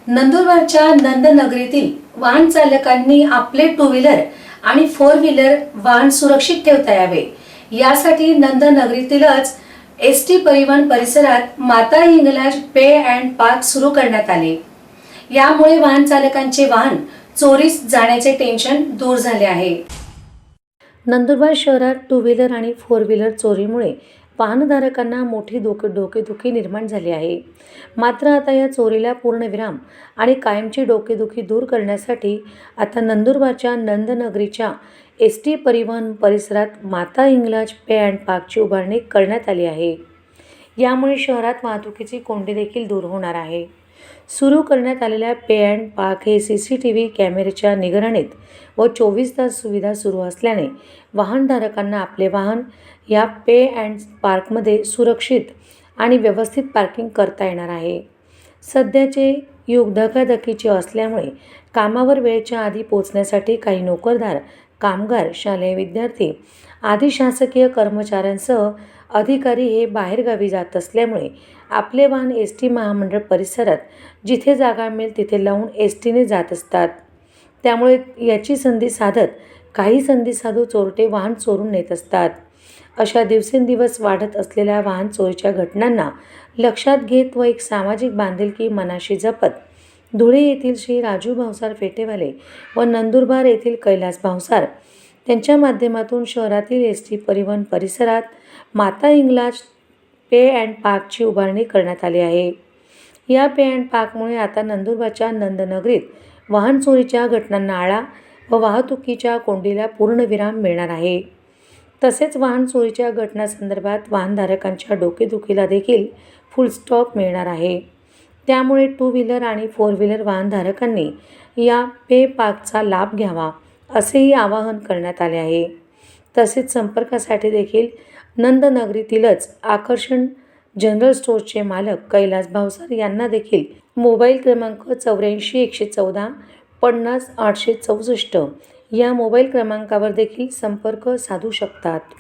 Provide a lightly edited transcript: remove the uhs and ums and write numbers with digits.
नंदुरबारच्या नंदनगरीतील वाहन चालकांनी आपले टू व्हीलर आणि फोर व्हीलर वाहन सुरक्षित ठेवता यावे यासाठी नंदनगरीतीलच एसटी परिवहन परिसरात माता हिंगलाज पे अँड पार्क सुरू करण्यात आले। यामुळे वाहन चालकांचे वाहन चोरीस जाण्याचे टेन्शन दूर झाले आहे। नंदुरबार शहरात टू व्हीलर आणि फोर व्हीलर चोरीमुळे वाहनधारकांना मोठी डोकेदुखी निर्माण झाली आहे। मात्र आता या चोरीला पूर्णविराम आणि कायमची डोकेदुखी दूर करण्यासाठी आता नंदुरबारच्या नंदनगरीच्या एसटी परिवहन परिसरात माता हिंगलाज पे अँड पार्कची उभारणी करण्यात आली आहे। यामुळे शहरात वाहतुकीची कोंडी देखील दूर होणार आहे। सुरू करण्यात आलेल्या पे अँड पार्क हे CCTV कॅमेऱ्याच्या निगराणीत व 24 तास सुविधा सुरू असल्याने वाहनधारकांना आपले वाहन या पे अँड पार्कमध्ये सुरक्षित आणि व्यवस्थित पार्किंग करता येणार आहे। सध्याचे युग धकाधकीचे असल्यामुळे कामावर वेळेच्या आधी पोहोचण्यासाठी काही नोकरदार, कामगार, शालेय विद्यार्थी आदी शासकीय कर्मचाऱ्यांसह अधिकारी हे बाहेरगावी जात असल्यामुळे आपले वाहन एसटी महामंडळ परिसरात जिथे जागा मिळेल तिथे लावून एसटीने जात असतात। त्यामुळे याची संधी साधत काही संधी साधू चोरटे वाहन चोरून नेत असतात। अशा दिवसेंदिवस वाढत असलेल्या वाहन चोरीच्या घटनांना लक्षात घेत व एक सामाजिक बांधिलकी मनाशी जपत धुळे येथील श्री राजू भावसार फेटेवाले व नंदुरबार येथील कैलास भावसार त्यांच्या माध्यमातून शहरातील एसटी परिवहन परिसरात माता हिंगलाज पे अँड पार्कची उभारणी करण्यात आली आहे। या पे अँड पार्कमुळे आता नंदुरबारच्या नंदनगरीत वाहन चोरीच्या घटनांना आळा व वाहतुकीच्या कोंडीला पूर्णविराम मिळणार आहे। तसेच वाहन चोरीच्या घटनांसंदर्भात वाहनधारकांच्या डोकेदुखीला देखील फुल स्टॉप मिळणार आहे। त्यामुळे टू व्हीलर आणि फोर व्हीलर वाहनधारकांनी या पे पार्कचा लाभ घ्यावा असेही आवाहन करण्यात आले आहे। तसेच संपर्कासाठी देखील नंदनगरीतीलच आकर्षण जनरल स्टोअर्सचे मालक कैलास भावसार यांना देखील मोबाईल क्रमांक 84 114 50 864 या मोबाईल क्रमांकावर देखील संपर्क साधू शकतात।